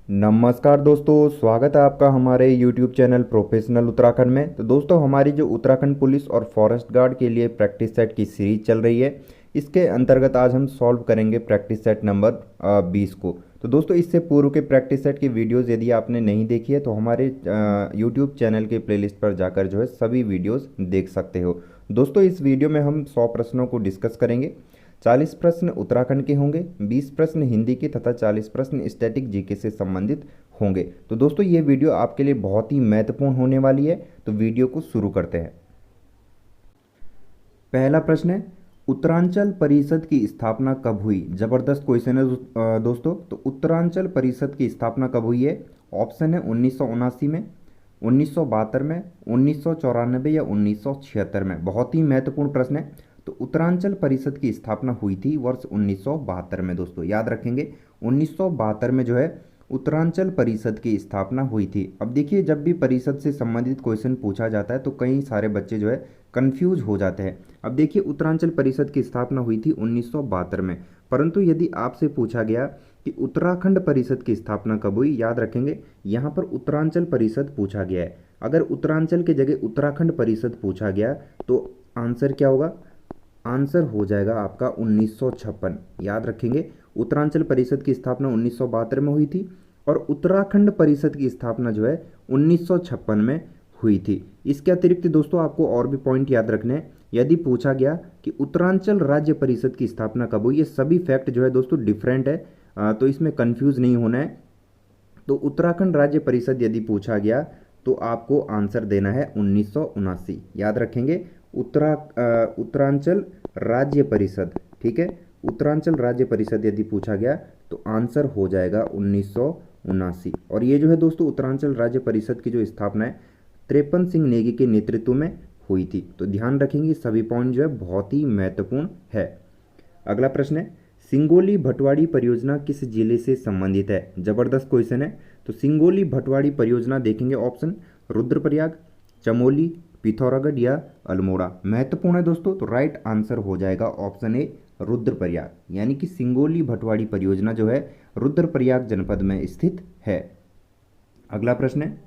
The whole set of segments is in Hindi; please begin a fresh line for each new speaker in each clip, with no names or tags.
नमस्कार दोस्तों, स्वागत है आपका हमारे YouTube चैनल प्रोफेशनल उत्तराखंड में। तो दोस्तों, हमारी जो उत्तराखंड पुलिस और फॉरेस्ट गार्ड के लिए प्रैक्टिस सेट की सीरीज चल रही है, इसके अंतर्गत आज हम सॉल्व करेंगे प्रैक्टिस सेट नंबर 20 को। तो दोस्तों, इससे पूर्व के प्रैक्टिस सेट की वीडियोस यदि आपने नहीं देखी है तो हमारे YouTube चैनल के प्लेलिस्ट पर जाकर जो है सभी वीडियोस देख सकते हो। दोस्तों, इस वीडियो में हम 100 प्रश्नों को डिस्कस करेंगे। 40 प्रश्न उत्तराखंड के होंगे, 20 प्रश्न हिंदी के तथा 40 प्रश्न स्टैटिक जीके से संबंधित होंगे। तो दोस्तों, ये वीडियो आपके लिए बहुत ही महत्वपूर्ण होने वाली है। तो वीडियो को शुरू करते हैं। पहला प्रश्न है, उत्तरांचल परिषद की स्थापना कब हुई? जबरदस्त क्वेश्चन है दोस्तों। तो उत्तरांचल परिषद की स्थापना कब हुई है? ऑप्शन है 1979 में, 1972 में, 1994 या 1976 में। बहुत ही महत्वपूर्ण प्रश्न है। तो उत्तरांचल परिषद की स्थापना हुई थी वर्ष 1972 में। दोस्तों याद रखेंगे, 1972 में जो है उत्तरांचल परिषद की स्थापना हुई थी। अब देखिए, जब भी परिषद से संबंधित क्वेश्चन पूछा जाता है तो कई सारे बच्चे जो है कंफ्यूज हो जाते हैं। अब देखिए, उत्तरांचल परिषद की स्थापना हुई थी 1972 में, परंतु यदि आपसे पूछा गया कि उत्तराखंड परिषद की स्थापना कब हुई, याद रखेंगे यहाँ पर उत्तरांचल परिषद पूछा गया है। अगर उत्तरांचल के जगह उत्तराखंड परिषद पूछा गया तो आंसर क्या होगा? आंसर हो जाएगा आपका 1956। याद रखेंगे, उत्तरांचल परिषद की स्थापना 1972 में हुई थी और उत्तराखंड परिषद की स्थापना जो है 1956 में हुई थी। इसके अतिरिक्त दोस्तों, आपको और भी पॉइंट याद रखने हैं। यदि पूछा गया कि उत्तरांचल राज्य परिषद की स्थापना कब हुई, ये सभी फैक्ट जो है दोस्तों डिफरेंट है, तो इसमें कंफ्यूज नहीं होना है। तो उत्तराखंड राज्य परिषद यदि पूछा गया तो आपको आंसर देना है 1979। याद रखेंगे, उत्तरांचल राज्य परिषद, ठीक है, उत्तरांचल राज्य परिषद यदि पूछा गया तो आंसर हो जाएगा 1979। और ये जो है दोस्तों, उत्तरांचल राज्य परिषद की जो स्थापना है त्रिपन सिंह नेगी के नेतृत्व में हुई थी। तो ध्यान रखेंगे, सभी पॉइंट जो है बहुत ही महत्वपूर्ण है। अगला प्रश्न है, सिंगोली भटवाड़ी परियोजना किस जिले से संबंधित है? जबरदस्त क्वेश्चन है। तो सिंगोली भटवाड़ी परियोजना देखेंगे, ऑप्शन रुद्रप्रयाग, चमोली, पिथौरागढ़ या अल्मोड़ा। महत्वपूर्ण है दोस्तों। तो राइट आंसर हो जाएगा ऑप्शन ए रुद्रप्रयाग, यानी कि सिंगोली भटवाड़ी परियोजना जो है रुद्रप्रयाग जनपद में स्थित है। अगला प्रश्न है,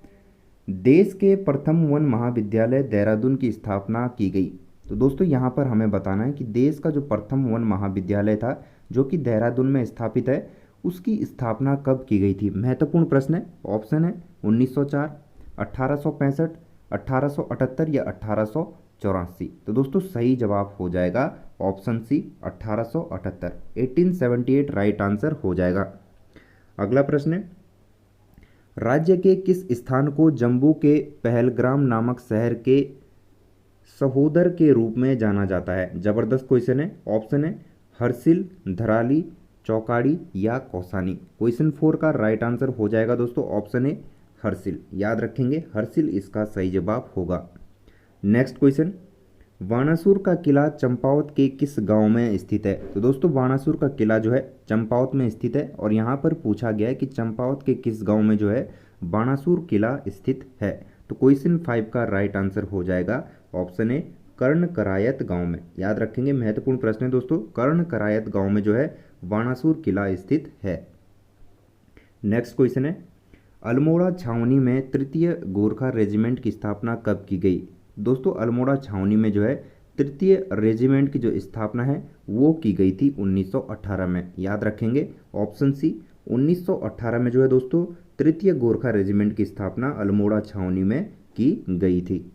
देश के प्रथम वन महाविद्यालय देहरादून की स्थापना की गई। तो दोस्तों, यहाँ पर हमें बताना है कि देश का जो प्रथम वन महाविद्यालय था जो कि देहरादून में स्थापित है, उसकी स्थापना कब की गई थी? महत्वपूर्ण प्रश्न है। ऑप्शन है 1904, 1865, 1878 या 1884। तो दोस्तों, सही जवाब हो जाएगा ऑप्शन सी 1878, 1878 राइट आंसर हो जाएगा। अगला प्रश्न है, राज्य के किस स्थान को जम्मू के पहलग्राम नामक शहर के सहोदर के रूप में जाना जाता है? जबरदस्त क्वेश्चन है। ऑप्शन है हरसिल, धराली, चौकाड़ी या कौसानी। क्वेश्चन 4 का राइट आंसर हो जाएगा दोस्तों ऑप्शन है हरसिल। याद रखेंगे, हरसिल इसका सही जवाब होगा। नेक्स्ट क्वेश्चन, बाणासुर का किला चंपावत के किस गांव में स्थित है? तो दोस्तों, बाणासुर का किला जो है चंपावत में स्थित है और यहाँ पर पूछा गया है कि चंपावत के किस गांव में जो है बाणासुर किला स्थित है। तो क्वेश्चन 5 का राइट आंसर हो जाएगा ऑप्शन ए कर्ण करायत गांव में। याद रखेंगे, महत्वपूर्ण प्रश्न है दोस्तों। कर्ण करायत गांव में जो है बाणासुर किला स्थित है। नेक्स्ट क्वेश्चन है, अल्मोड़ा छावनी में तृतीय गोरखा रेजिमेंट की स्थापना कब की गई? दोस्तों, अल्मोड़ा छावनी में जो है तृतीय रेजिमेंट की जो स्थापना है वो की गई थी 1918 में। याद रखेंगे, ऑप्शन सी 1918 में जो है दोस्तों तृतीय गोरखा रेजिमेंट की स्थापना अल्मोड़ा छावनी में की गई थी।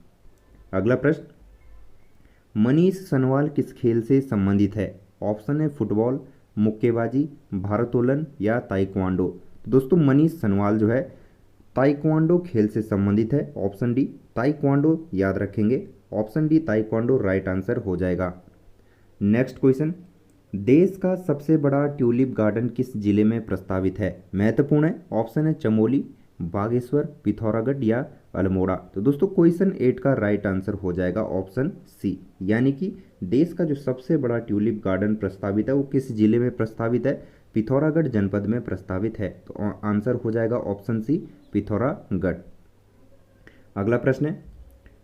अगला प्रश्न, मनीष सनवाल किस खेल से संबंधित है? ऑप्शन है फुटबॉल, मुक्केबाजी, भारोत्तोलन या ताइक्वांडो। दोस्तों, मनीष सनवाल जो है ताइक्वांडो खेल से संबंधित है। Option D taekwondo. याद रखेंगे, option D taekwondo right answer हो जाएगा। नेक्स्ट क्वेश्चन, देश का सबसे बड़ा ट्यूलिप गार्डन किस जिले में प्रस्तावित है? महत्वपूर्ण है। ऑप्शन है चमोली, बागेश्वर, पिथौरागढ़ या अल्मोड़ा। तो दोस्तों, क्वेश्चन 8 का राइट आंसर हो जाएगा ऑप्शन सी, यानी कि देश का जो सबसे बड़ा ट्यूलिप गार्डन प्रस्तावित है वो किस जिले में प्रस्तावित है? पिथौरागढ़ जनपद में प्रस्तावित है। तो आंसर हो जाएगा ऑप्शन सी पिथौरागढ़। अगला प्रश्न है,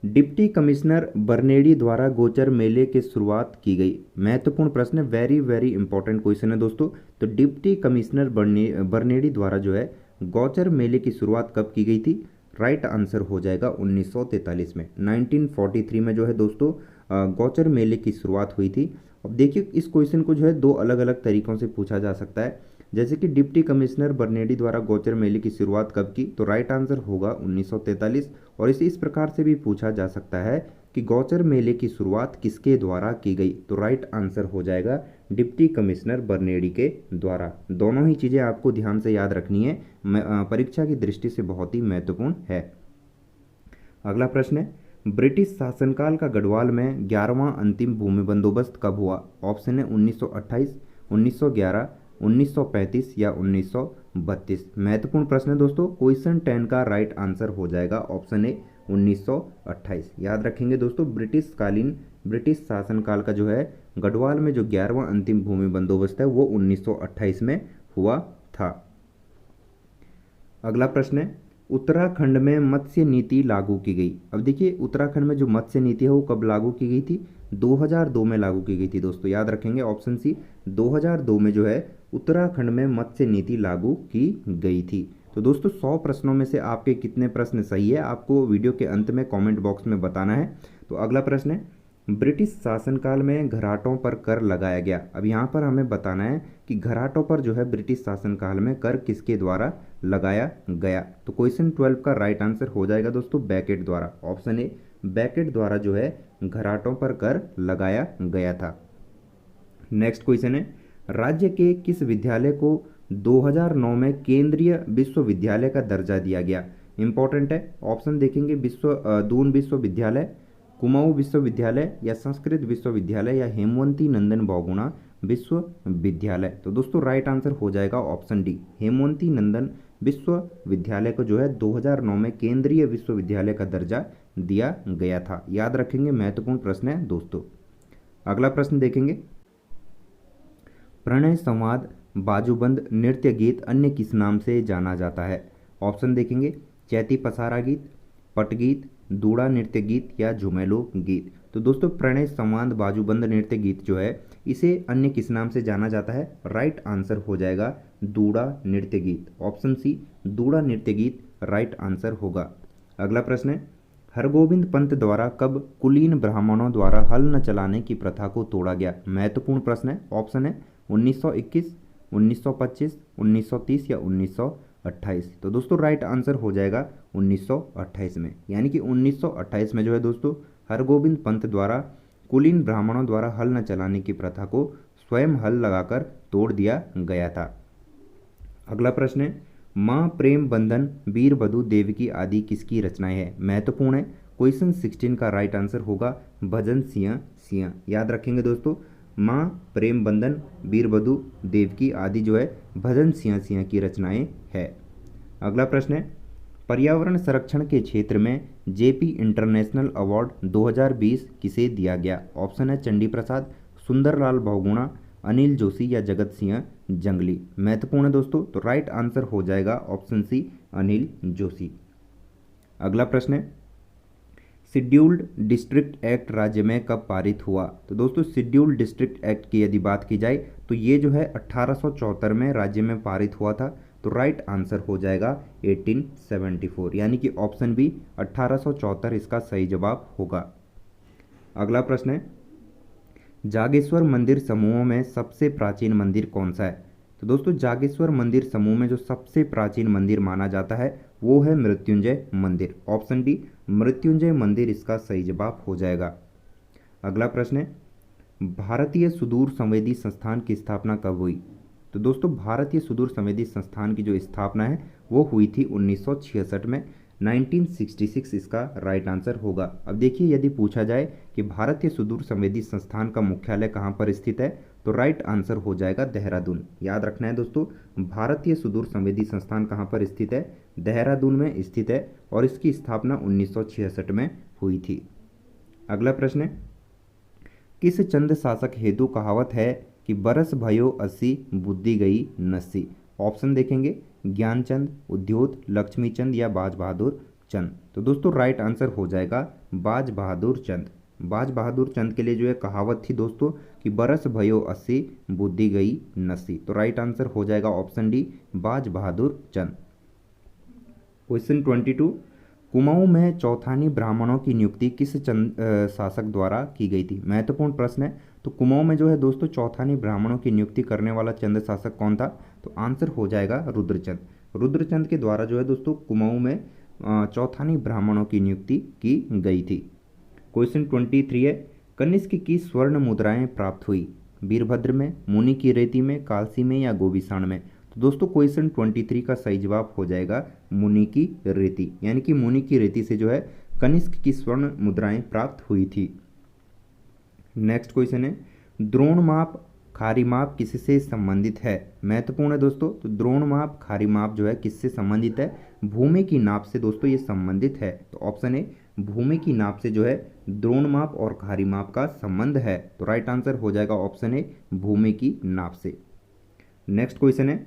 डिप्टी कमिश्नर बरनेड़ी द्वारा गोचर मेले की शुरुआत की गई। महत्वपूर्ण प्रश्न है, वेरी वेरी इंपॉर्टेंट क्वेश्चन है दोस्तों। तो डिप्टी कमिश्नर बरनेड़ी द्वारा जो है गौचर मेले की शुरुआत कब की गई थी? राइट आंसर हो जाएगा 1943 में। 1943 में जो है दोस्तों गौचर मेले की शुरुआत हुई थी। अब देखिए इस क्वेश्चन को जो है दो अलग अलग तरीक़ों से पूछा जा सकता है। जैसे कि डिप्टी कमिश्नर बर्नेडी द्वारा गौचर मेले की शुरुआत कब की? तो राइट आंसर होगा 1943। और इसे इस प्रकार से भी पूछा जा सकता है कि गौचर मेले की शुरुआत किसके द्वारा की गई? तो राइट आंसर हो जाएगा डिप्टी कमिश्नर बर्नेडी के द्वारा। दोनों ही चीज़ें आपको ध्यान से याद रखनी है, परीक्षा की दृष्टि से बहुत ही महत्वपूर्ण है। अगला प्रश्न है, ब्रिटिश शासनकाल का गढ़वाल में 11वां अंतिम भूमि बंदोबस्त कब हुआ? ऑप्शन है 1928, 1911, 1935 या 1932। महत्वपूर्ण प्रश्न है दोस्तों। क्वेश्चन 10 का राइट आंसर हो जाएगा ऑप्शन ए 1928। याद रखेंगे दोस्तों, ब्रिटिश शासनकाल का जो है गढ़वाल में जो 11वां अंतिम भूमि बंदोबस्त है वो 1928 में हुआ था। अगला प्रश्न है, उत्तराखंड में मत्स्य नीति लागू की गई। अब देखिए उत्तराखंड में जो मत्स्य नीति है वो कब लागू की गई थी? 2002 में लागू की गई थी दोस्तों। याद रखेंगे ऑप्शन सी 2002 में जो है उत्तराखंड में मत्स्य नीति लागू की गई थी। तो दोस्तों 100 प्रश्नों में से आपके कितने प्रश्न सही है आपको वीडियो के अंत में कमेंट बॉक्स में बताना है। तो अगला प्रश्न है, ब्रिटिश शासनकाल में घराटों पर कर लगाया गया। अब यहाँ पर हमें बताना है कि घराटों पर जो है ब्रिटिश शासनकाल में कर किसके द्वारा लगाया गया? तो क्वेश्चन 12 का राइट आंसर हो जाएगा दोस्तों बैकेट द्वारा। ऑप्शन ए बैकेट द्वारा जो है घराटों पर कर लगाया गया था। नेक्स्ट क्वेश्चन है, राज्य के किस विद्यालय को 2009 में केंद्रीय विश्वविद्यालय का दर्जा दिया गया? इंपॉर्टेंट है। ऑप्शन देखेंगे दून विश्वविद्यालय, कुमाऊं विश्वविद्यालय या संस्कृत विश्वविद्यालय या हेमवंती नंदन बहुगुणा विश्वविद्यालय। तो दोस्तों राइट आंसर हो जाएगा ऑप्शन डी हेमवंती नंदन विश्वविद्यालय को जो है 2009 में केंद्रीय विश्वविद्यालय का दर्जा दिया गया था। याद रखेंगे, महत्वपूर्ण प्रश्न है दोस्तों। अगला प्रश्न देखेंगे, प्रणय संवाद बाजूबंद नृत्य गीत अन्य किस नाम से जाना जाता है? ऑप्शन देखेंगे चैती पसारा गीत, पटगीत, दूड़ा नृत्य गीत या झुमेलो गीत। तो दोस्तों प्रणय संवाद बाजूबंद नृत्य गीत जो है इसे अन्य किस नाम से जाना जाता है? राइट आंसर हो जाएगा दूड़ा नृत्य गीत। ऑप्शन सी दूड़ा नृत्य गीत राइट आंसर होगा। अगला प्रश्न है, हरगोविंद पंत द्वारा कब कुलीन ब्राह्मणों द्वारा हल न चलाने की प्रथा को तोड़ा गया? महत्वपूर्ण प्रश्न है। ऑप्शन है 1921, 1925, 1930 या 1928। तो दोस्तों राइट आंसर हो जाएगा 1928 में। यानी कि 1928 में जो है दोस्तों हरगोविंद पंत द्वारा कुलीन ब्राह्मणों द्वारा हल न चलाने की प्रथा को स्वयं हल लगाकर तोड़ दिया गया था। अगला प्रश्न है, माँ प्रेम बंधन वीरबधु देवकी आदि किसकी रचनाएं है? महत्वपूर्ण है। क्वेश्चन 16 का राइट आंसर होगा भजन सिंह सिंह। याद रखेंगे दोस्तों, माँ प्रेम बंधन वीरबधु देवकी आदि जो है भजन सिंह सिंह की रचनाएं है। अगला प्रश्न है, पर्यावरण संरक्षण के क्षेत्र में जेपी इंटरनेशनल अवार्ड 2020 किसे दिया गया? ऑप्शन है चंडी प्रसाद, सुंदरलाल बहुगुणा, अनिल जोशी या जगत सिंह जंगली। महत्वपूर्ण है दोस्तों। तो राइट आंसर हो जाएगा ऑप्शन सी अनिल जोशी। अगला प्रश्न है, शेड्यूल्ड डिस्ट्रिक्ट एक्ट राज्य में कब पारित हुआ? तो दोस्तों शेड्यूल्ड डिस्ट्रिक्ट एक्ट की यदि बात की जाए तो ये जो है 1874 में राज्य में पारित हुआ था। तो राइट आंसर हो जाएगा 1874। यानी कि ऑप्शन बी 1874 इसका सही जवाब होगा। अगला प्रश्न है, जागेश्वर मंदिर समूहों में सबसे प्राचीन मंदिर कौन सा है? तो दोस्तों जागेश्वर मंदिर समूह में जो सबसे प्राचीन मंदिर माना जाता है वो है मृत्युंजय मंदिर। ऑप्शन डी मृत्युंजय मंदिर इसका सही जवाब हो जाएगा। अगला प्रश्न है, भारतीय सुदूर संवेदी संस्थान की स्थापना कब हुई? तो दोस्तों भारतीय सुदूर संवेदी संस्थान की जो स्थापना है वो हुई थी 1966 में। 1966 इसका राइट आंसर होगा। अब देखिए यदि पूछा जाए कि भारतीय सुदूर संवेदी संस्थान का मुख्यालय कहाँ पर स्थित है तो राइट आंसर हो जाएगा देहरादून। याद रखना है दोस्तों, भारतीय सुदूर संवेदी संस्थान कहाँ पर स्थित है? देहरादून में स्थित है और इसकी स्थापना 1966 में हुई थी। अगला प्रश्न है, किस चंद शासक हेतु कहावत है कि बरस भयो 80 बुद्धि गई 89? ऑप्शन देखेंगे ज्ञानचंद, उद्योत, लक्ष्मीचंद या बाज बहादुर चंद। तो दोस्तों राइट आंसर हो जाएगा बाज बहादुर चंद। बाज बहादुर चंद के लिए जो है कहावत थी दोस्तों कि बरस भयो 80 बुद्धि गई 89। तो राइट आंसर हो जाएगा ऑप्शन डी बाज बहादुर चंद। क्वेश्चन 22, कुमाऊं में चौथानी ब्राह्मणों की नियुक्ति किस शासक द्वारा की गई थी? महत्वपूर्ण प्रश्न है। तो कुमाऊं में जो है दोस्तों चौथानी ब्राह्मणों की नियुक्ति करने वाला चंद शासक कौन था? तो आंसर हो जाएगा रुद्रचंद। रुद्रचंद के द्वारा जो है दोस्तों कुमाऊं में चौथानी ब्राह्मणों की नियुक्ति की गई थी। क्वेश्चन 23 है, कनिष्क की स्वर्ण मुद्राएं प्राप्त हुई वीरभद्र में, मुनि की रेती में, कालसी में या गोविषाण में? तो दोस्तों क्वेश्चन 23 का सही जवाब हो जाएगा मुनि की रेती, यानी कि मुनि की रेती से जो है कनिष्क की स्वर्ण मुद्राएं प्राप्त हुई थी। नेक्स्ट क्वेश्चन है, द्रोण माप खारी माप किससे संबंधित है? महत्वपूर्ण है दोस्तों। तो द्रोण माप खारी माप जो है किससे संबंधित है? भूमि की नाप से दोस्तों ये संबंधित है। तो ऑप्शन ए, भूमि की नाप से जो है द्रोण माप और खारी माप का संबंध है। तो राइट आंसर हो जाएगा ऑप्शन ए, भूमि की नाप से। नेक्स्ट क्वेश्चन है,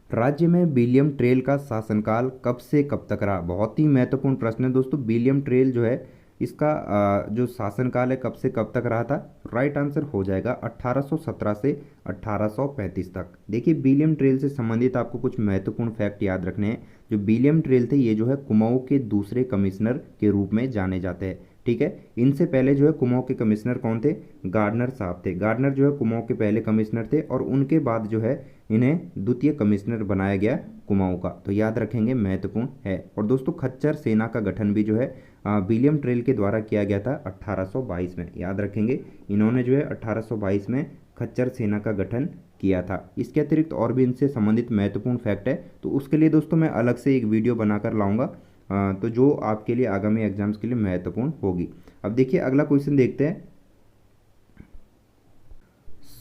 राज्य में विलियम ट्रेल का शासनकाल कब से कब तक रहा? बहुत ही महत्वपूर्ण प्रश्न है दोस्तों। विलियम ट्रेल जो है इसका जो शासनकाल है कब से कब तक रहा था? राइट आंसर हो जाएगा 1817 से 1835 तक। देखिए विलियम ट्रेल से संबंधित आपको कुछ महत्वपूर्ण फैक्ट याद रखने हैं। जो विलियम ट्रेल थे ये जो है कुमाऊं के दूसरे कमिश्नर के रूप में जाने जाते हैं। ठीक है, इनसे पहले जो है कुमाऊं के कमिश्नर कौन थे? गार्डनर साहब थे। गार्डनर जो है कुमाऊं के पहले कमिश्नर थे और उनके बाद जो है इन्हें द्वितीय कमिश्नर बनाया गया कुमाऊं का। तो याद रखेंगे, महत्वपूर्ण है। और दोस्तों खच्चर सेना का गठन भी जो है विलियम ट्रेल के द्वारा किया गया था 1822 में। याद रखेंगे, इन्होंने जो है 1822 में खच्चर सेना का गठन किया था। इसके अतिरिक्त और भी इनसे संबंधित महत्वपूर्ण फैक्ट है, तो उसके लिए दोस्तों मैं अलग से एक वीडियो बनाकर लाऊंगा, तो जो आपके लिए आगामी एग्जाम्स के लिए महत्वपूर्ण होगी। अब देखिए अगला क्वेश्चन देखते हैं,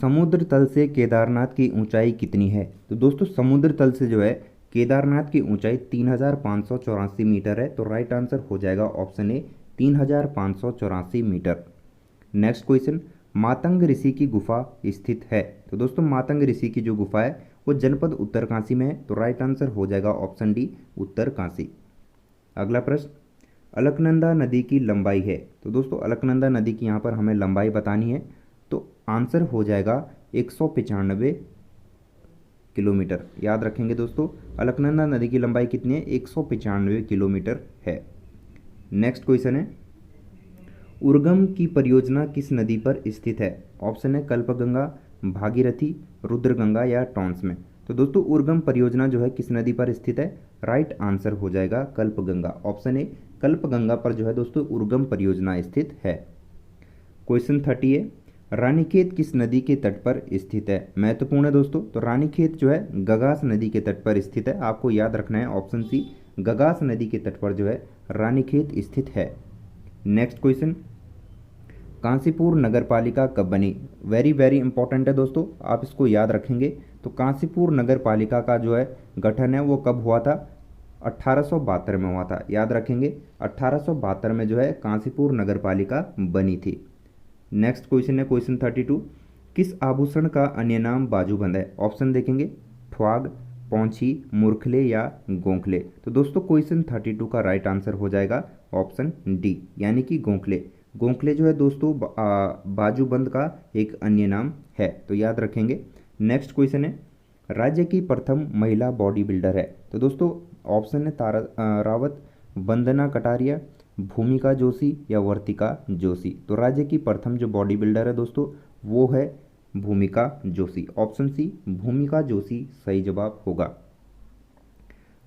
समुद्र तल से केदारनाथ की ऊंचाई कितनी है? तो दोस्तों समुद्र तल से जो है केदारनाथ की ऊंचाई 3584 मीटर है। तो राइट आंसर हो जाएगा option A, 3584 metre. Next question, Matang ऋषि की गुफा स्थित है? तो दोस्तों मातंग ऋषि की जो गुफा है वो जनपद उत्तरकाशी में है। तो राइट आंसर हो जाएगा ऑप्शन डी, उत्तरकाशी। अगला प्रश्न, अलकनंदा नदी की लंबाई है? तो दोस्तों अलकनंदा नदी की यहाँ पर हमें लंबाई बतानी है। तो आंसर हो जाएगा 195 किलोमीटर। याद रखेंगे दोस्तों, अलकनंदा नदी की लंबाई कितनी है? 195 किलोमीटर है। नेक्स्ट क्वेश्चन है, उर्गम की परियोजना किस नदी पर स्थित है? ऑप्शन है कल्पगंगा, भागीरथी, रुद्रगंगा या टॉन्स में? तो दोस्तों उर्गम परियोजना जो है किस नदी पर स्थित है? राइट आंसर हो जाएगा कल्पगंगा। ऑप्शन ए, कल्पगंगा पर जो है दोस्तों उर्गम परियोजना स्थित है। क्वेश्चन 30 है, रानीखेत किस नदी के तट पर स्थित है? महत्वपूर्ण है दोस्तों। तो रानीखेत जो है गगास नदी के तट पर स्थित है। आपको याद रखना है ऑप्शन सी, गगास नदी के तट पर जो है रानीखेत स्थित है। नेक्स्ट क्वेश्चन, कांसीपुर नगर पालिका कब बनी? वेरी वेरी इंपॉर्टेंट है दोस्तों, आप इसको याद रखेंगे। तो कांसीपुर नगर पालिका का जो है गठन है वो कब हुआ था? 1872 में हुआ था। याद रखेंगे 1872 में जो है कांसीपुर नगर पालिका बनी थी। नेक्स्ट क्वेश्चन है क्वेश्चन 32, किस आभूषण का अन्य नाम बाजूबंद है? ऑप्शन देखेंगे, ठ्वाग, पौंछी, मुरखले या गोंखले? तो दोस्तों क्वेश्चन 32 का राइट आंसर हो जाएगा ऑप्शन डी, यानी कि गोंखले। गोंखले जो है दोस्तों बाजूबंद का एक अन्य नाम है। तो याद रखेंगे। नेक्स्ट क्वेश्चन है, राज्य की प्रथम महिला बॉडी बिल्डर है? तो दोस्तों ऑप्शन है तारा रावत, वंदना कटारिया, भूमिका जोशी या वर्तिका जोशी? तो राज्य की प्रथम जो बॉडी बिल्डर है दोस्तों वो है भूमिका जोशी। ऑप्शन सी, भूमिका जोशी सही जवाब होगा।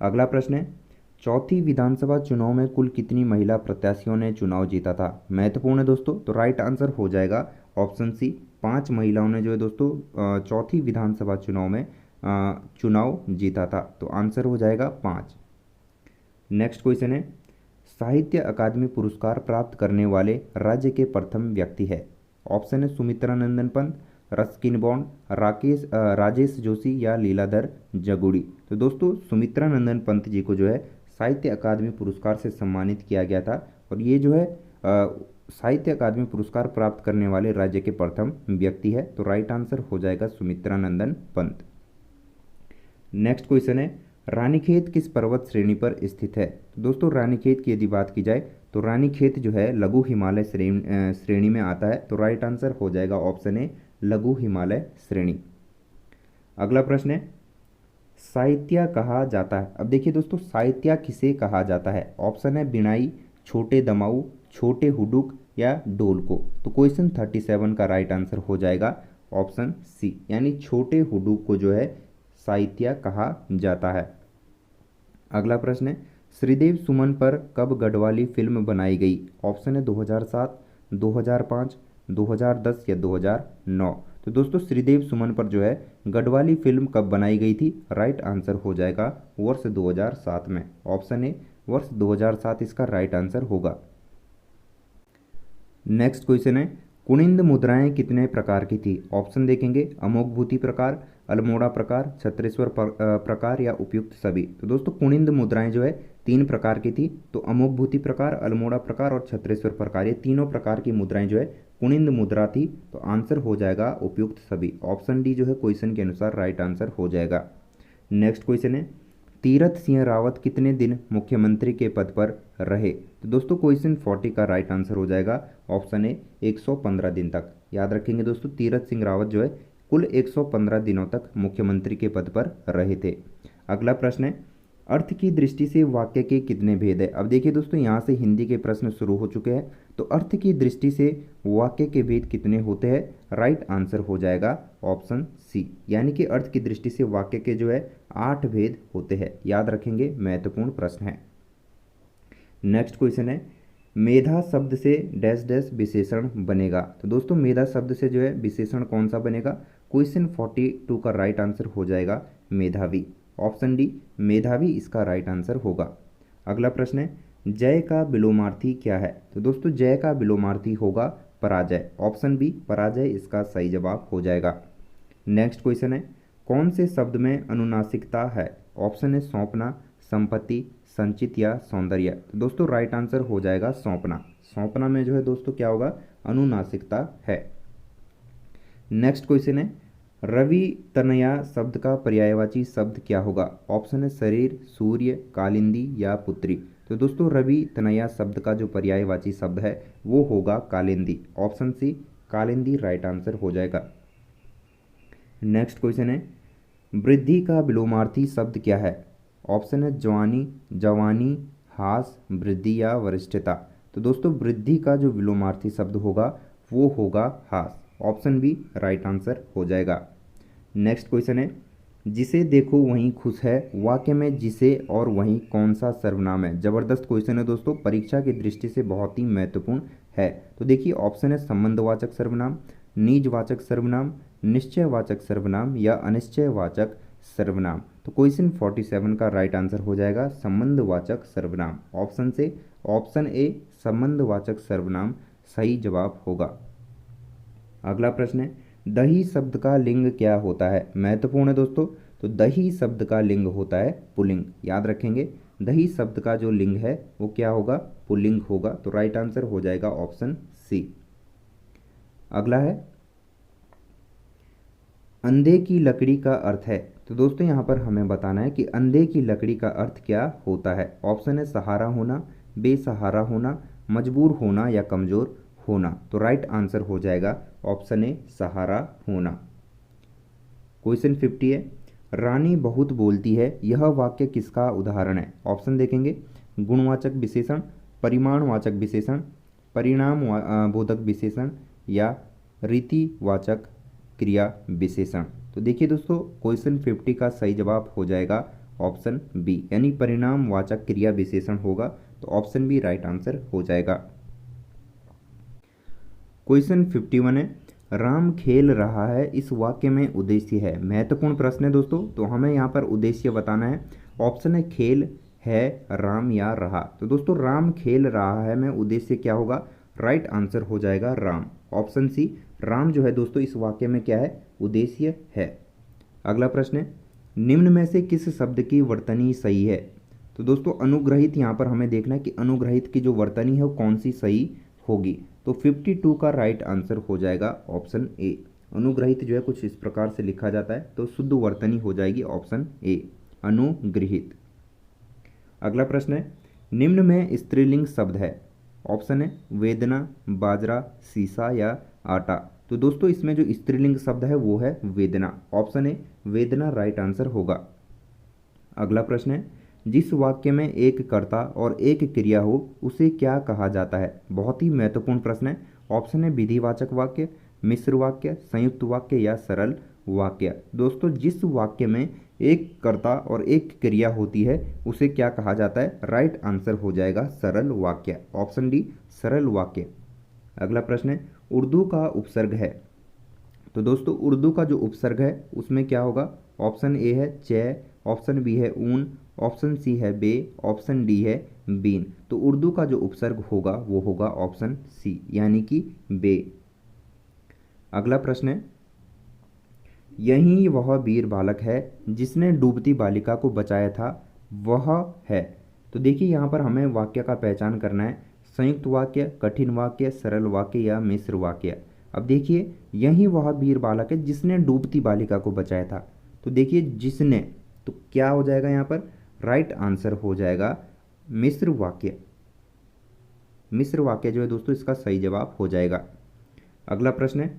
अगला प्रश्न है, चौथी विधानसभा चुनाव में कुल कितनी महिला प्रत्याशियों ने चुनाव जीता था? महत्वपूर्ण है दोस्तों। तो राइट आंसर हो जाएगा ऑप्शन सी, 5 महिलाओं ने जो है दोस्तों चौथी विधानसभा चुनाव में चुनाव जीता था। तो आंसर हो जाएगा 5। नेक्स्ट क्वेश्चन है, साहित्य अकादमी पुरस्कार प्राप्त करने वाले राज्य के प्रथम व्यक्ति है? ऑप्शन है सुमित्रा नंदन पंत, रस्किन बॉन्ड, राजेश जोशी या लीलाधर जगुड़ी? तो दोस्तों सुमित्रा नंदन पंत जी को जो है साहित्य अकादमी पुरस्कार से सम्मानित किया गया था और ये जो है साहित्य अकादमी पुरस्कार प्राप्त करने वाले राज्य के प्रथम व्यक्ति है। तो राइट आंसर हो जाएगा सुमित्रा नंदन पंत। नेक्स्ट क्वेश्चन है, रानीखेत किस पर्वत श्रेणी पर स्थित है? तो दोस्तों रानीखेत की यदि बात की जाए तो रानीखेत जो है लघु हिमालय श्रेणी में आता है। तो राइट आंसर हो जाएगा ऑप्शन ए, लघु हिमालय श्रेणी। अगला प्रश्न है, साहित्य कहा जाता है? अब देखिए दोस्तों, साहित्य किसे कहा जाता है? ऑप्शन है बिनाई, छोटे दमाऊ, छोटे हुडुक या डोल को। तो क्वेश्चन 37 का राइट आंसर हो जाएगा ऑप्शन सी, यानी छोटे हुडुक को जो है साहित्य कहा जाता है। अगला प्रश्न है, श्रीदेव सुमन पर कब गढ़वाली फिल्म बनाई गई? ऑप्शन है 2007, 2005, 2010 या 2009। तो दोस्तों श्रीदेव सुमन पर जो है गढ़वाली फिल्म कब बनाई गई थी? राइट आंसर हो जाएगा वर्ष 2007 में। ऑप्शन ए वर्ष 2007 इसका राइट आंसर होगा। नेक्स्ट क्वेश्चन है, कुनिंद मुद्राएं कितने प्रकार की थी? ऑप्शन देखेंगे, अमोघभूति प्रकार, अल्मोड़ा प्रकार, छत्रेश्वर प्रकार या उपयुक्त सभी। तो दोस्तों कुनिंद मुद्राएं जो है 3 प्रकार की थी। तो अमोघभूति प्रकार, अल्मोड़ा प्रकार और छत्रेश्वर प्रकार, ये तीनों प्रकार की मुद्राएं जो है कुनिंद मुद्रा थी। तो आंसर हो जाएगा उपयुक्त सभी। ऑप्शन डी जो है क्वेश्चन के अनुसार राइट आंसर हो जाएगा। नेक्स्ट क्वेश्चन है, तीरथ सिंह रावत कितने दिन मुख्यमंत्री के पद पर रहे? तो दोस्तों क्वेश्चन 40 का राइट आंसर हो जाएगा ऑप्शन ए 115 दिन तक। याद रखेंगे दोस्तों, तीरथ सिंह रावत जो है कुल 115 दिनों तक मुख्यमंत्री के पद पर रहे थे। अगला प्रश्न है, अर्थ की दृष्टि से वाक्य के कितने भेद है? अब देखिए दोस्तों, यहाँ से हिंदी के प्रश्न शुरू हो चुके हैं। तो अर्थ की दृष्टि से वाक्य के भेद कितने होते हैं? राइट आंसर हो जाएगा ऑप्शन सी, यानी कि अर्थ की दृष्टि से वाक्य के जो है 8 भेद होते हैं। याद रखेंगे, महत्वपूर्ण प्रश्न है। नेक्स्ट क्वेश्चन है, मेधा शब्द से डैश डैश विशेषण बनेगा? तो दोस्तों मेधा शब्द से जो है विशेषण कौन सा बनेगा? क्वेश्चन 42 का राइट आंसर हो जाएगा मेधावी। ऑप्शन डी मेधावी इसका राइट आंसर होगा। अगला प्रश्न है, जय का विलोमार्थी क्या है? तो दोस्तों जय का विलोमार्थी होगा पराजय। ऑप्शन बी पराजय इसका सही जवाब हो जाएगा। नेक्स्ट क्वेश्चन है, कौन से शब्द में अनुनासिकता है? ऑप्शन है सौंपना, संपत्ति, संचित या सौंदर्य। तो दोस्तों राइट आंसर हो जाएगा सौंपना। सौंपना में जो है दोस्तों क्या होगा? अनुनासिकता है। नेक्स्ट क्वेश्चन है, रवि तनया शब्द का पर्यायवाची शब्द क्या होगा? ऑप्शन है शरीर, सूर्य, कालिंदी या पुत्री। तो दोस्तों रवि तनया शब्द का जो पर्यायवाची शब्द है वो होगा Kalindi. Option C Kalindi right answer हो जाएगा। नेक्स्ट क्वेश्चन है, वृद्धि का विलोमार्थी शब्द क्या है? ऑप्शन है जवानी, जवानी, हास, वृद्धि या वरिष्ठता। तो दोस्तों वृद्धि का जो विलोमार्थी शब्द होगा वो होगा हास। ऑप्शन बी राइट आंसर हो जाएगा। नेक्स्ट क्वेश्चन है, जिसे देखो वहीं खुश है, वाक्य में जिसे और वहीं कौन सा सर्वनाम है? जबरदस्त क्वेश्चन है दोस्तों, परीक्षा की दृष्टि से बहुत ही महत्वपूर्ण है। तो देखिए ऑप्शन है संबंधवाचक सर्वनाम, निजवाचक सर्वनाम, निश्चयवाचक सर्वनाम या अनिश्चयवाचक सर्वनाम। तो क्वेश्चन 47 का राइट आंसर हो जाएगा संबंधवाचक सर्वनाम। ऑप्शन से ऑप्शन ए संबंधवाचक सर्वनाम सही जवाब होगा। अगला प्रश्न है, दही शब्द का लिंग क्या होता है? महत्वपूर्ण है दोस्तों। तो दही शब्द का लिंग होता है पुल्लिंग। याद रखेंगे, दही शब्द का जो लिंग है वो क्या होगा? पुल्लिंग होगा। तो राइट आंसर हो जाएगा ऑप्शन सी। अगला है, अंधे की लकड़ी का अर्थ है। तो दोस्तों यहाँ पर हमें बताना है कि अंधे की लकड़ी का अर्थ क्या होता है। ऑप्शन है सहारा होना, बेसहारा होना, मजबूर होना या कमजोर होना। तो राइट आंसर हो जाएगा ऑप्शन ए सहारा होना। क्वेश्चन 50 है, रानी बहुत बोलती है, यह वाक्य किसका उदाहरण है? ऑप्शन देखेंगे, गुणवाचक विशेषण, परिमाणवाचक विशेषण, परिणाम बोधक विशेषण या रीतिवाचक क्रिया विशेषण। तो देखिए दोस्तों क्वेश्चन 50 का सही जवाब हो जाएगा ऑप्शन बी, यानी परिणामवाचक क्रिया विशेषण होगा। तो ऑप्शन बी राइट आंसर हो जाएगा। क्वेश्चन 51 है, राम खेल रहा है, इस वाक्य में उद्देश्य है। महत्वपूर्ण प्रश्न है दोस्तों, तो हमें यहाँ पर उद्देश्य बताना है। ऑप्शन है खेल, है, राम या रहा। तो दोस्तों राम खेल रहा है में उद्देश्य क्या होगा? राइट आंसर हो जाएगा राम। ऑप्शन सी राम जो है दोस्तों इस वाक्य में क्या है? उद्देश्य है। अगला प्रश्न है, निम्न में से किस शब्द की वर्तनी सही है? तो दोस्तों अनुग्रहित, यहाँ पर हमें देखना है कि अनुग्रहित की जो वर्तनी है वो कौन सी सही होगी। तो 52 का राइट आंसर हो जाएगा ऑप्शन ए। अनुग्रहित जो है कुछ इस प्रकार से लिखा जाता है, तो शुद्ध वर्तनी हो जाएगी ऑप्शन ए अनुग्रहित। अगला प्रश्न है, निम्न में स्त्रीलिंग शब्द है। ऑप्शन है वेदना, बाजरा, सीसा या आटा। तो दोस्तों इसमें जो स्त्रीलिंग शब्द है वो है वेदना। ऑप्शन ए वेदना राइट आंसर होगा। अगला प्रश्न है, जिस वाक्य में एक कर्ता और एक क्रिया हो उसे क्या कहा जाता है? बहुत ही महत्वपूर्ण प्रश्न है। ऑप्शन है विधिवाचक वाक्य, मिश्र वाक्य, संयुक्त वाक्य या सरल वाक्य। दोस्तों, जिस वाक्य में एक कर्ता और एक क्रिया होती है उसे क्या कहा जाता है? राइट आंसर हो जाएगा सरल वाक्य, ऑप्शन डी सरल वाक्य। अगला प्रश्न है, उर्दू का उपसर्ग है। तो दोस्तों, उर्दू का जो उपसर्ग है उसमें क्या होगा? ऑप्शन ए है च, ऑप्शन बी है ऊन, ऑप्शन सी है बे, ऑप्शन डी है बीन। तो उर्दू का जो उपसर्ग होगा वो होगा ऑप्शन सी, यानी कि बे। अगला प्रश्न है, यही वह वीर बालक है जिसने डूबती बालिका को बचाया था, वह है। तो देखिए यहाँ पर हमें वाक्य का पहचान करना है, संयुक्त वाक्य, कठिन वाक्य, सरल वाक्य या मिश्र वाक्य। अब देखिए, यही वह वीर बालक है जिसने डूबती बालिका को बचाया था। तो देखिए जिसने, तो क्या हो जाएगा यहाँ पर? राइट आंसर हो जाएगा मिश्र वाक्य। मिश्र वाक्य जो है दोस्तों इसका सही जवाब हो जाएगा। अगला प्रश्न है,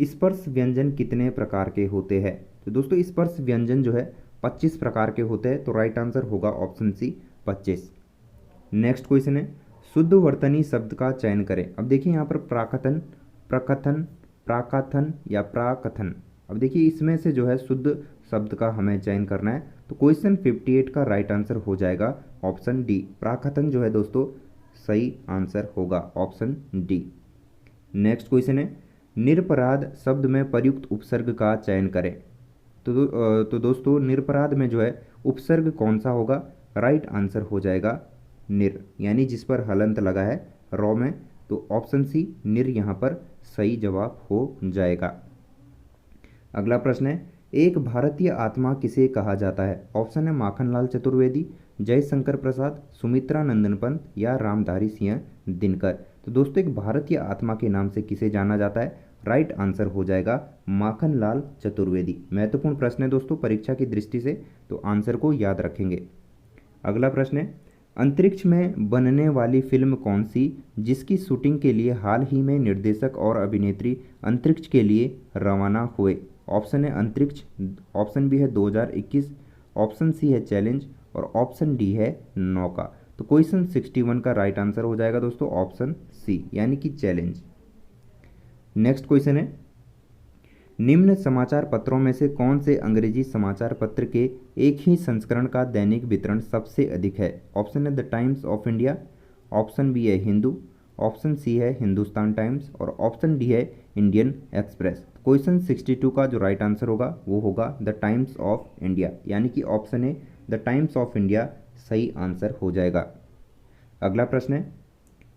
स्पर्श व्यंजन कितने प्रकार के होते हैं? तो दोस्तों स्पर्श व्यंजन जो है 25 प्रकार के होते हैं। तो राइट आंसर होगा ऑप्शन सी 25। नेक्स्ट क्वेश्चन है, शुद्ध वर्तनी शब्द का चयन करें। अब देखिए यहाँ पर प्राकथन, प्रकथन, प्राकथन या प्राकथन। अब देखिए इसमें से जो है शुद्ध शब्द का हमें चयन करना है। तो क्वेश्चन 58 का राइट आंसर हो जाएगा ऑप्शन डी, प्राकथन जो है दोस्तों सही आंसर होगा, ऑप्शन डी। नेक्स्ट क्वेश्चन है, निरपराध शब्द में प्रयुक्त उपसर्ग का चयन करें। तो दोस्तों निरपराध में जो है उपसर्ग कौन सा होगा? राइट आंसर हो जाएगा निर, यानी जिस पर हलंत लगा है रॉ में। तो ऑप्शन सी निर यहाँ पर सही जवाब हो जाएगा। अगला प्रश्न है, एक भारतीय आत्मा किसे कहा जाता है? ऑप्शन है माखनलाल चतुर्वेदी, जयशंकर प्रसाद, सुमित्रा नंदन पंत या रामधारी सिंह दिनकर। तो दोस्तों एक भारतीय आत्मा के नाम से किसे जाना जाता है? राइट आंसर हो जाएगा माखनलाल चतुर्वेदी। महत्वपूर्ण प्रश्न है दोस्तों परीक्षा की दृष्टि से, तो आंसर को याद रखेंगे। अगला प्रश्न है, अंतरिक्ष में बनने वाली फिल्म कौन सी जिसकी शूटिंग के लिए हाल ही में निर्देशक और अभिनेत्री अंतरिक्ष के लिए रवाना हुए? ऑप्शन है अंतरिक्ष, ऑप्शन बी है 2021, ऑप्शन सी है चैलेंज और ऑप्शन डी है नौका। तो क्वेश्चन 61 का राइट आंसर हो जाएगा दोस्तों ऑप्शन सी, यानी कि चैलेंज। नेक्स्ट क्वेश्चन है, निम्न समाचार पत्रों में से कौन से अंग्रेजी समाचार पत्र के एक ही संस्करण का दैनिक वितरण सबसे अधिक है? ऑप्शन है the Times of India, option B है हिंदू, ऑप्शन सी है हिंदुस्तान टाइम्स और ऑप्शन डी है इंडियन एक्सप्रेस। क्वेश्चन 62 का जो राइट आंसर होगा वो होगा द टाइम्स ऑफ इंडिया, यानी कि option A the Times of India सही आंसर हो जाएगा। अगला प्रश्न है,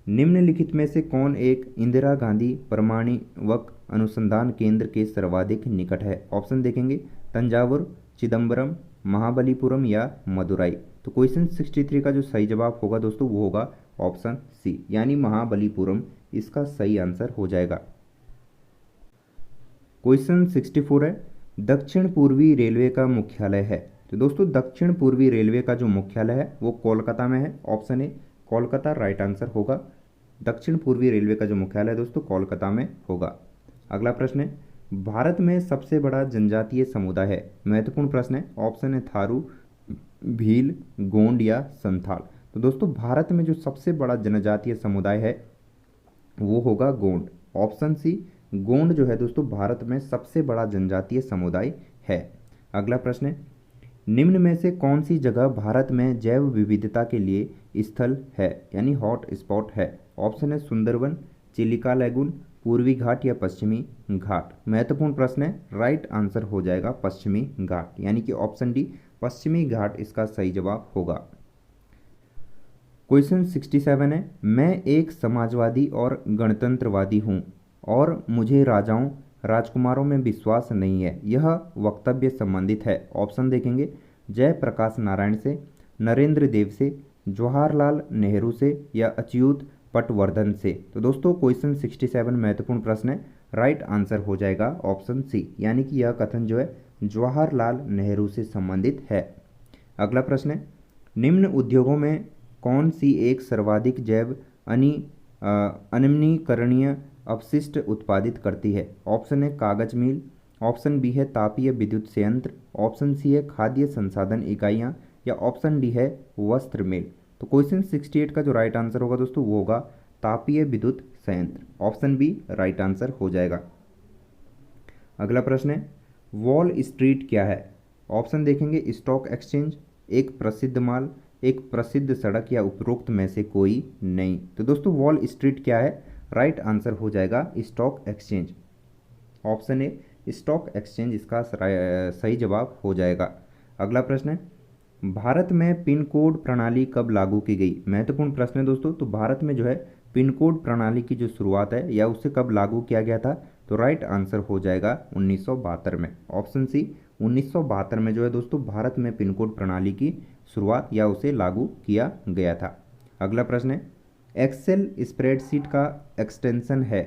निम्नलिखित में से कौन एक इंदिरा गांधी परमाणुवक अनुसंधान केंद्र के सर्वाधिक निकट है? ऑप्शन देखेंगे तंजावुर, चिदम्बरम, महाबलीपुरम या मदुराई। तो क्वेश्चन 63 का जो सही जवाब होगा दोस्तों वो होगा ऑप्शन सी, यानी महाबलीपुरम इसका सही आंसर हो जाएगा। क्वेश्चन 64 है, दक्षिण पूर्वी रेलवे का मुख्यालय है। तो दोस्तों दक्षिण पूर्वी रेलवे का जो मुख्यालय है वो कोलकाता में है, option A Kolkata right answer होगा। दक्षिण पूर्वी रेलवे का जो मुख्यालय है दोस्तों कोलकाता में होगा। अगला प्रश्न है, भारत में सबसे बड़ा जनजातीय समुदाय है। महत्वपूर्ण प्रश्न है, ऑप्शन है थारू, भील, गोंड या संथाल। तो दोस्तों भारत में जो सबसे बड़ा जनजातीय समुदाय है वो होगा गोंड, ऑप्शन सी गोंड जो है दोस्तों भारत में सबसे बड़ा जनजातीय समुदाय है। अगला प्रश्न है, निम्न में से कौन सी जगह भारत में जैव विविधता के लिए स्थल है, यानी हॉट स्पॉट है? ऑप्शन है सुंदरवन, चिलिका लैगून, पूर्वी घाट या पश्चिमी घाट। महत्वपूर्ण प्रश्न है, राइट आंसर हो जाएगा पश्चिमी घाट, यानी कि ऑप्शन डी पश्चिमी घाट इसका सही जवाब होगा। क्वेश्चन 67 है, मैं एक समाजवादी और गणतंत्रवादी हूँ और मुझे राजाओं राजकुमारों में विश्वास नहीं है। यह वक्तव्य संबंधित है, ऑप्शन देखेंगे जयप्रकाश नारायण से, नरेंद्र देव से, जवाहरलाल नेहरू से या अच्युत पटवर्धन से। तो दोस्तों क्वेश्चन 67 महत्वपूर्ण प्रश्न है, राइट आंसर हो जाएगा ऑप्शन सी, यानी कि यह कथन जो है जवाहरलाल नेहरू से संबंधित है। अगला प्रश्न है, निम्न उद्योगों में कौन सी एक सर्वाधिक जैव अनवनीकरणीय अपशिष्ट उत्पादित करती है? ऑप्शन है कागज मिल, ऑप्शन बी है तापीय विद्युत संयंत्र, ऑप्शन सी है खाद्य संसाधन इकाइयाँ या ऑप्शन डी है वस्त्र मिल। तो क्वेश्चन 68 का जो राइट आंसर होगा दोस्तों वो होगा तापीय विद्युत संयंत्र। ऑप्शन बी राइट आंसर हो जाएगा। अगला प्रश्न है वॉल स्ट्रीट क्या है। ऑप्शन देखेंगे स्टॉक एक्सचेंज, एक प्रसिद्ध माल, एक प्रसिद्ध सड़क या उपरोक्त में से कोई नहीं। तो दोस्तों वॉल स्ट्रीट क्या है, राइट आंसर हो जाएगा stock exchange. Option A stock exchange इसका सही जवाब हो जाएगा। अगला प्रश्न है भारत में पिन कोड प्रणाली कब लागू की गई। महत्वपूर्ण प्रश्न है दोस्तों। तो भारत में जो है पिन कोड प्रणाली की जो शुरुआत है या उसे कब लागू किया गया था, तो राइट आंसर हो जाएगा 1972 में। ऑप्शन सी 1972 में जो है दोस्तों भारत में पिन कोड प्रणाली की शुरुआत या उसे लागू किया गया था। अगला प्रश्न है एक्सेल स्प्रेडशीट का एक्सटेंशन है।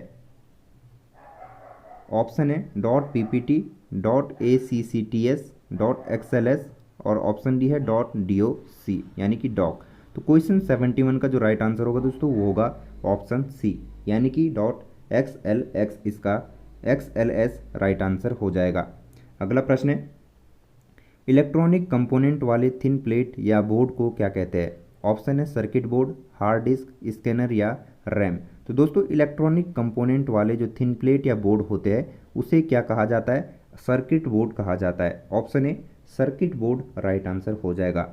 ऑप्शन है dot PPT, dot ACCTS, dot XLS और ऑप्शन डी है डॉट DOC यानी कि डॉक। तो क्वेश्चन 71 का जो राइट आंसर होगा दोस्तों वो होगा ऑप्शन सी यानी कि डॉट XLX, इसका XLS राइट आंसर हो जाएगा। अगला प्रश्न है इलेक्ट्रॉनिक कंपोनेंट वाले थिन प्लेट या बोर्ड को क्या कहते हैं। ऑप्शन है circuit board, hard disk, scanner या रैम। तो दोस्तों इलेक्ट्रॉनिक कंपोनेंट वाले जो थिन प्लेट या बोर्ड होते हैं उसे क्या कहा जाता है, सर्किट बोर्ड कहा जाता है। Option A circuit board right answer हो जाएगा।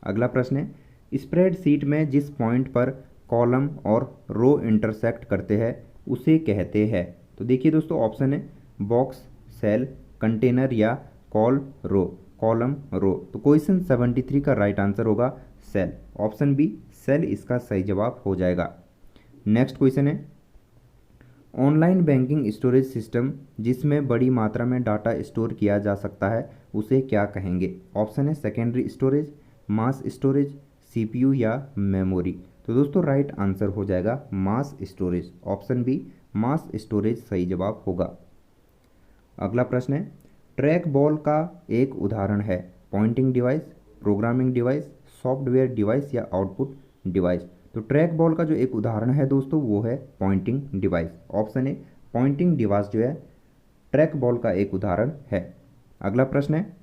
अगला प्रश्न है स्प्रेडशीट में जिस पॉइंट पर कॉलम और रो इंटरसेक्ट करते हैं उसे कहते हैं। तो देखिए दोस्तों ऑप्शन है बॉक्स, सेल, कंटेनर या कॉल रो, कॉलम रो। तो क्वेश्चन 73 का राइट आंसर होगा सेल। ऑप्शन बी सेल इसका सही जवाब हो जाएगा। नेक्स्ट क्वेश्चन है ऑनलाइन बैंकिंग स्टोरेज सिस्टम जिसमें बड़ी मात्रा में डाटा स्टोर किया जा सकता है उसे क्या कहेंगे। ऑप्शन है secondary storage, mass storage, CPU या मेमोरी। तो दोस्तों राइट आंसर हो जाएगा mass storage. Option B mass storage सही जवाब होगा। अगला प्रश्न है ट्रैक बॉल का एक उदाहरण है pointing device, programming device, software device या आउटपुट डिवाइस। तो ट्रैक बॉल का जो एक उदाहरण है दोस्तों वो है pointing device. Option A pointing device जो है ट्रैक बॉल का एक उदाहरण है। अगला प्रश्न है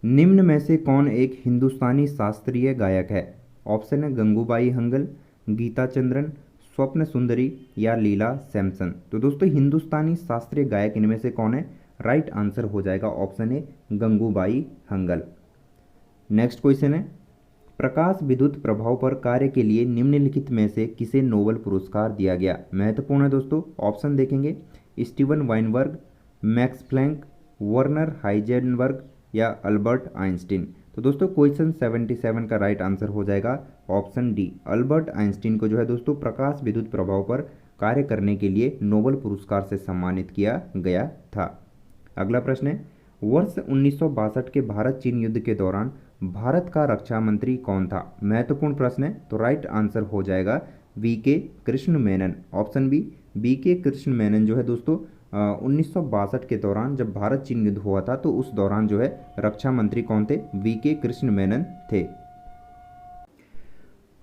निम्न में से कौन एक हिंदुस्तानी शास्त्रीय गायक है। ऑप्शन है गंगूबाई हंगल, गीता चंद्रन, स्वप्न सुंदरी या लीला सैमसन। तो दोस्तों हिंदुस्तानी शास्त्रीय गायक इनमें से कौन है, राइट आंसर हो जाएगा ऑप्शन ए गंगूबाई हंगल। नेक्स्ट क्वेश्चन है प्रकाश विद्युत प्रभाव पर कार्य के लिए निम्नलिखित में से किसे नोबेल पुरस्कार दिया गया। महत्वपूर्ण है दोस्तों। ऑप्शन देखेंगे Steven Weinberg, Max Planck, Werner Heisenberg या अल्बर्ट आइंस्टीन। तो दोस्तों क्वेश्चन 77 का राइट आंसर हो जाएगा ऑप्शन डी अल्बर्ट आइंस्टीन को जो है दोस्तों प्रकाश विद्युत प्रभाव पर कार्य करने के लिए नोबेल पुरस्कार से सम्मानित किया गया था। अगला प्रश्न है वर्ष 1962 के भारत चीन युद्ध के दौरान भारत का रक्षा मंत्री कौन था। महत्वपूर्ण प्रश्न है। तो राइट आंसर हो जाएगा VK Krishna Menon. Option B VK Krishna Menon जो है दोस्तों 1962 के दौरान जब भारत चीन युद्ध हुआ था तो उस दौरान जो है रक्षा मंत्री कौन थे, VK कृष्ण मेनन थे।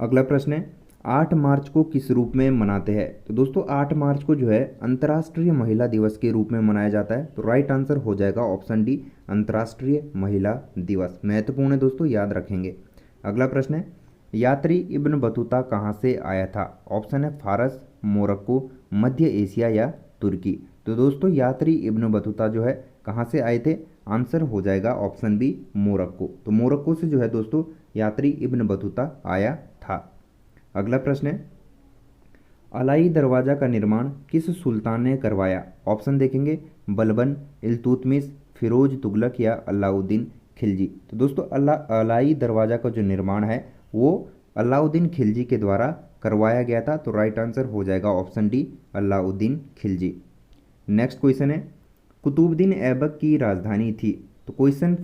अगला प्रश्न है 8 मार्च को किस रूप में मनाते हैं। तो दोस्तों 8 मार्च को जो है अंतर्राष्ट्रीय महिला दिवस के रूप में मनाया जाता है। तो राइट आंसर हो जाएगा ऑप्शन डी अंतर्राष्ट्रीय महिला दिवस। महत्वपूर्ण है दोस्तों, याद रखेंगे। अगला प्रश्न है यात्री इब्न बतूता कहाँ से आया था। ऑप्शन है फारस, मोरक्को, मध्य एशिया या तुर्की। तो दोस्तों यात्री इब्न बतूता जो है कहाँ से आए थे, आंसर हो जाएगा ऑप्शन बी मोरक्को। तो मोरक्को से जो है दोस्तों यात्री इब्न बतूता आया था। अगला प्रश्न है अलाई दरवाज़ा का निर्माण किस सुल्तान ने करवाया। ऑप्शन देखेंगे बलबन, इल्तुतमिश, फिरोज तुगलक या अलाउद्दीन खिलजी। तो दोस्तों अलाई दरवाज़ा का जो निर्माण है वो अलाउद्दीन खिलजी के द्वारा करवाया गया था। तो राइट आंसर हो जाएगा option D Alauddin Khilji. Next question है कुतुबुद्दीन ऐबक की राजधानी थी। तो क्वेश्चन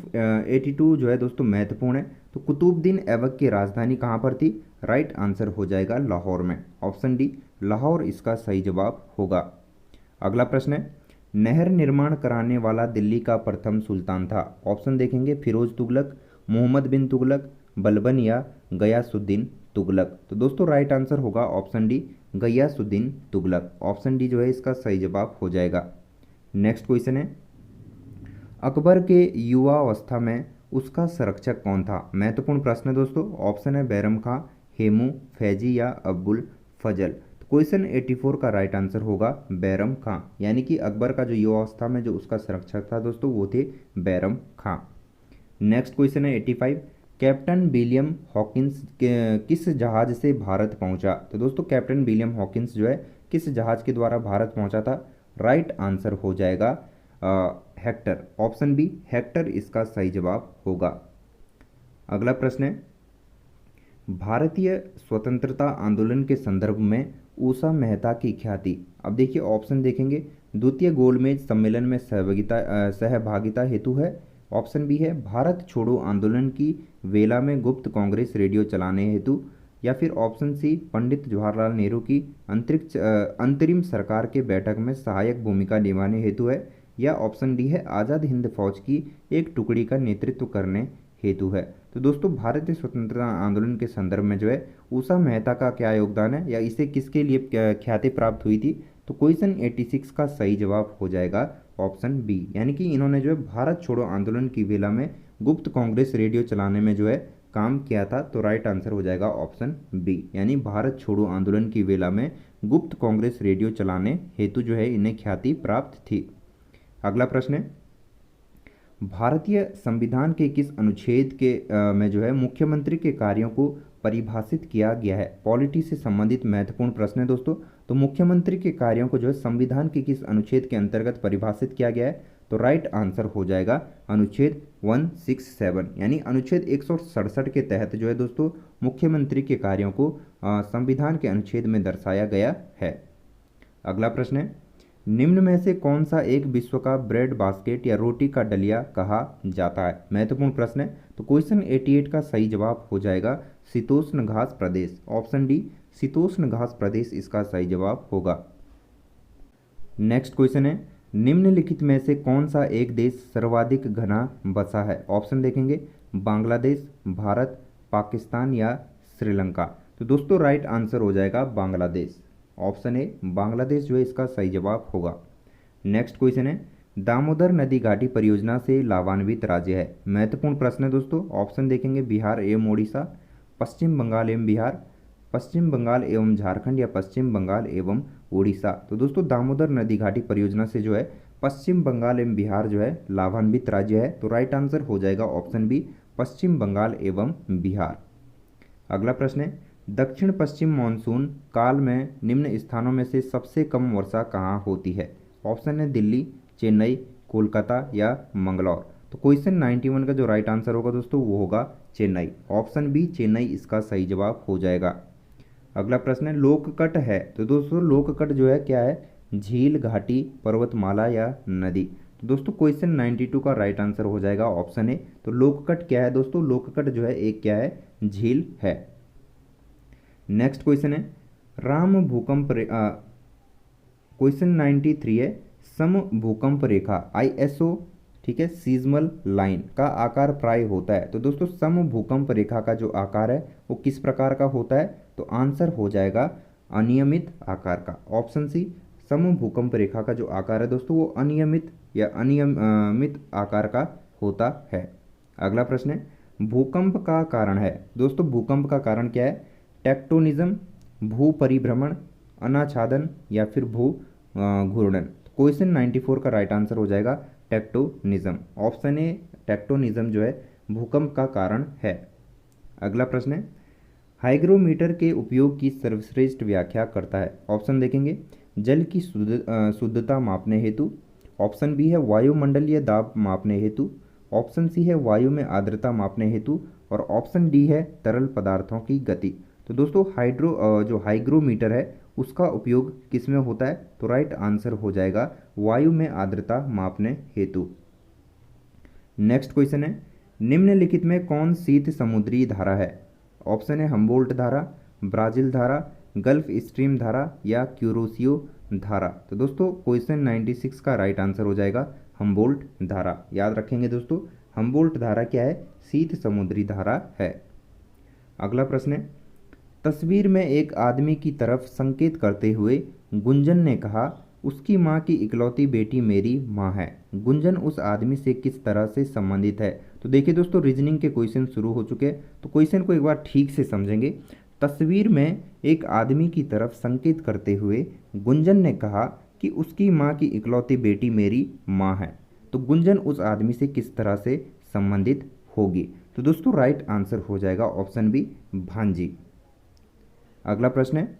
82 जो है दोस्तों महत्वपूर्ण है। तो कुतुबुद्दीन ऐबक की राजधानी कहाँ पर थी, राइट आंसर हो जाएगा लाहौर में। ऑप्शन डी लाहौर इसका सही जवाब होगा। अगला प्रश्न है नहर निर्माण कराने वाला दिल्ली का प्रथम सुल्तान था। ऑप्शन देखेंगे फिरोज तुगलक, मोहम्मद बिन तुगलक, बलबन या गयासुद्दीन तुगलक। तो दोस्तों राइट आंसर होगा option D Ghiyasuddin Tughlaq. Option D जो है इसका सही जवाब हो जाएगा। नेक्स्ट क्वेश्चन है अकबर के युवावस्था में उसका संरक्षक कौन था? महत्वपूर्ण प्रश्न है दोस्तों। ऑप्शन है बैरम खां, हेमू, फैजी या अब्बुल फजल। तो क्वेश्चन 84 का राइट आंसर होगा बैरम खां, यानी कि अकबर का जो युवावस्था में जो उसका संरक्षक था दोस्तों वो थे बैरम खां। नेक्स्ट क्वेश्चन है 85, कैप्टन विलियम हॉकिंस किस जहाज से भारत पहुंचा? तो दोस्तों कैप्टन विलियम हॉकिंस जो है किस जहाज के द्वारा भारत पहुंचा था? राइट आंसर हो जाएगा हेक्टर, ऑप्शन बी हेक्टर इसका सही जवाब होगा। अगला प्रश्न है, भारतीय स्वतंत्रता आंदोलन के संदर्भ में उषा मेहता की ख्याति। अब देखिए ऑप्शन देखेंगे, द्वितीय गोलमेज सम्मेलन में सहभागिता हेतु है, ऑप्शन बी है भारत छोड़ो आंदोलन की वेला में गुप्त कांग्रेस रेडियो चलाने हेतु, या फिर ऑप्शन सी पंडित जवाहरलाल नेहरू की अंतरिम सरकार के बैठक में सहायक भूमिका निभाने हेतु है, या ऑप्शन डी है आज़ाद हिंद फौज की एक टुकड़ी का नेतृत्व करने हेतु है। तो दोस्तों भारतीय स्वतंत्रता आंदोलन के संदर्भ में जो है उषा मेहता का क्या योगदान है या इसे किसके लिए ख्याति प्राप्त हुई थी? तो क्वेश्चन 86 का सही जवाब हो जाएगा ऑप्शन बी, यानी कि इन्होंने जो है भारत छोड़ो आंदोलन की वेला में गुप्त कांग्रेस रेडियो चलाने में जो है काम किया था। तो राइट आंसर हो जाएगा ऑप्शन बी, यानी भारत छोड़ो आंदोलन की वेला में गुप्त कांग्रेस रेडियो चलाने हेतु जो है इन्हें ख्याति प्राप्त थी। अगला प्रश्न है, भारतीय संविधान के किस अनुच्छेद में जो है मुख्यमंत्री के कार्यों को परिभाषित किया गया है? पॉलिटी से संबंधित महत्वपूर्ण प्रश्न है दोस्तों। तो मुख्यमंत्री के कार्यों को जो है संविधान के किस अनुच्छेद के अंतर्गत परिभाषित किया गया है? तो राइट आंसर हो जाएगा अनुच्छेद 167, यानी अनुच्छेद 167 के तहत जो है दोस्तों मुख्यमंत्री के कार्यों को संविधान के अनुच्छेद में दर्शाया गया है। अगला प्रश्न है, निम्न में से कौन सा एक विश्व का ब्रेड बास्केट या रोटी का डलिया कहा जाता है? महत्वपूर्ण प्रश्न है। तो क्वेश्चन 88 का सही जवाब हो जाएगा शीतोष्ण घास प्रदेश, ऑप्शन डी शीतोष्ण घास प्रदेश इसका सही जवाब होगा। नेक्स्ट क्वेश्चन है, निम्नलिखित में से कौन सा एक देश सर्वाधिक घना बसा है? ऑप्शन देखेंगे, बांग्लादेश, भारत, पाकिस्तान या श्रीलंका। तो दोस्तों राइट आंसर हो जाएगा बांग्लादेश, ऑप्शन ए बांग्लादेश जो है इसका सही जवाब होगा। नेक्स्ट क्वेश्चन है, दामोदर नदी घाटी परियोजना से लाभान्वित राज्य है? महत्वपूर्ण प्रश्न है दोस्तों। ऑप्शन देखेंगे, बिहार एवं ओडिशा, पश्चिम बंगाल एवं बिहार, पश्चिम बंगाल एवं झारखंड या पश्चिम बंगाल एवं ओडिशा। तो दोस्तों दामोदर नदी घाटी परियोजना से जो है पश्चिम बंगाल एवं बिहार जो है लाभान्वित राज्य है। तो राइट आंसर हो जाएगा ऑप्शन बी पश्चिम बंगाल एवं बिहार। अगला प्रश्न है, दक्षिण पश्चिम मानसून काल में निम्न स्थानों में से सबसे कम वर्षा कहाँ होती है? ऑप्शन है दिल्ली, चेन्नई, कोलकाता या मंगलौर। तो क्वेश्चन 91 का जो राइट आंसर होगा दोस्तों वो होगा चेन्नई, ऑप्शन बी चेन्नई इसका सही जवाब हो जाएगा। अगला प्रश्न है, लोककट है। तो दोस्तों लोककट जो है क्या है? झील, घाटी, पर्वतमाला या नदी। तो दोस्तों क्वेश्चन 92 का राइट आंसर हो जाएगा ऑप्शन ए। तो लोककट क्या है दोस्तों? लोककट जो है एक क्या है? झील है। नेक्स्ट क्वेश्चन है, राम भूकंप क्वेश्चन 93 है, सम भूकंप रेखा ISO, ठीक है, सीजमल लाइन का आकार प्राय होता है। तो दोस्तों सम भूकंप रेखा का जो आकार है वो किस प्रकार का होता है? तो आंसर हो जाएगा अनियमित आकार का, ऑप्शन सी सम भूकंप रेखा का जो आकार है दोस्तों वो अनियमित या अनियमित आकार का होता है। अगला प्रश्न है, भूकंप का कारण है। दोस्तों भूकंप का कारण क्या है? टेक्टोनिज्म, भू परिभ्रमण, अनाच्छादन या फिर भू घूर्णन। क्वेश्चन 94 का राइट आंसर हो जाएगा टेक्टोनिज्म, ऑप्शन ए टेक्टोनिज्म जो है भूकंप का कारण है। अगला प्रश्न है, हाइग्रोमीटर के उपयोग की सर्वश्रेष्ठ व्याख्या करता है? ऑप्शन देखेंगे, जल की शुद्धता मापने हेतु, ऑप्शन बी है वायुमंडलीय दाब मापने हेतु, ऑप्शन सी है वायु में आर्द्रता मापने हेतु, और ऑप्शन डी है तरल पदार्थों की गति। तो दोस्तों जो हाइग्रोमीटर है उसका उपयोग किस में होता है? तो राइट आंसर हो जाएगा वायु में आर्द्रता मापने हेतु। नेक्स्ट क्वेश्चन है, निम्नलिखित में कौन शीत समुद्री धारा है? ऑप्शन है हम्बोल्ट धारा, ब्राजील धारा, गल्फ स्ट्रीम धारा या क्यूरोसियो धारा। तो दोस्तों क्वेश्चन 96 का राइट आंसर हो जाएगा हम्बोल्ट धारा। याद रखेंगे दोस्तों हम्बोल्ट धारा क्या है? शीत समुद्री धारा है। अगला प्रश्न है, तस्वीर में एक आदमी की तरफ संकेत करते हुए गुंजन ने कहा, उसकी माँ की इकलौती बेटी मेरी माँ है। गुंजन उस आदमी से किस तरह से संबंधित है? तो देखिए दोस्तों, रीजनिंग के क्वेश्चन शुरू हो चुके हैं, तो क्वेश्चन को एक बार ठीक से समझेंगे। तस्वीर में एक आदमी की तरफ संकेत करते हुए गुंजन ने कहा कि उसकी माँ की इकलौती बेटी मेरी माँ है। तो गुंजन उस आदमी से किस तरह से संबंधित होगी? तो दोस्तों राइट आंसर हो जाएगा ऑप्शन बी, भांजी। अगला प्रश्न है,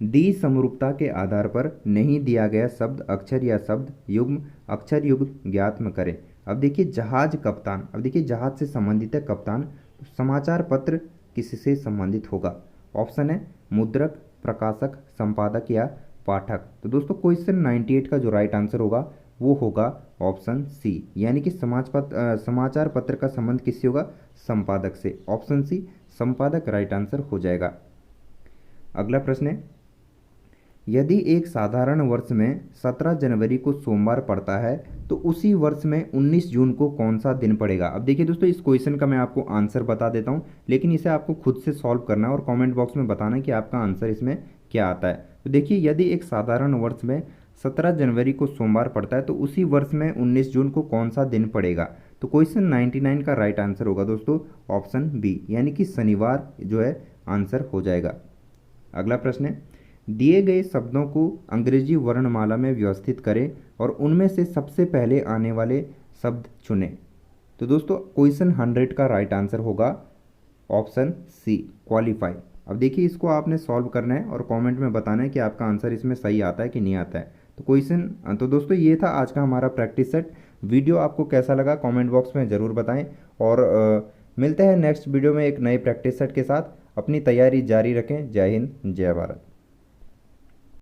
दी समरूपता के आधार पर नहीं दिया गया शब्द अक्षर या शब्द युग्म अक्षर युग्म ज्ञात में करें। अब देखिए जहाज कप्तान, अब देखिए जहाज से संबंधित है कप्तान, तो समाचार पत्र किससे संबंधित होगा? ऑप्शन है मुद्रक, प्रकाशक, संपादक या पाठक। तो दोस्तों क्वेश्चन 98 का जो राइट आंसर होगा वो होगा ऑप्शन सी, यानी कि समाचार पत्र का संबंध किससे होगा? संपादक से। ऑप्शन सी संपादक राइट आंसर हो जाएगा। अगला प्रश्न है, यदि एक साधारण वर्ष में 17 जनवरी को सोमवार पड़ता है तो उसी वर्ष में 19 जून को कौन सा दिन पड़ेगा? अब देखिए दोस्तों, इस क्वेश्चन का मैं आपको आंसर बता देता हूं, लेकिन इसे आपको खुद से सॉल्व करना है और कमेंट बॉक्स में बताना है कि आपका आंसर इसमें क्या आता है। तो देखिए, यदि एक साधारण वर्ष में 17 जनवरी को सोमवार पड़ता है तो उसी वर्ष में 19 जून को कौन सा दिन पड़ेगा? तो क्वेश्चन 99 का राइट आंसर होगा दोस्तों ऑप्शन बी, यानी कि शनिवार जो है आंसर हो जाएगा। अगला प्रश्न है, दिए गए शब्दों को अंग्रेजी वर्णमाला में व्यवस्थित करें और उनमें से सबसे पहले आने वाले शब्द चुनें। तो दोस्तों क्वेश्चन 100 का राइट आंसर होगा ऑप्शन सी, क्वालिफाई। अब देखिए, इसको आपने सॉल्व करना है और कमेंट में बताना है कि आपका आंसर इसमें सही आता है कि नहीं आता है। तो दोस्तों ये था आज का हमारा प्रैक्टिस सेट। वीडियो आपको कैसा लगा कमेंट बॉक्स में ज़रूर बताएं और मिलते हैं नेक्स्ट वीडियो में एक नए प्रैक्टिस सेट के साथ। अपनी तैयारी जारी रखें। जय हिंद, जय भारत।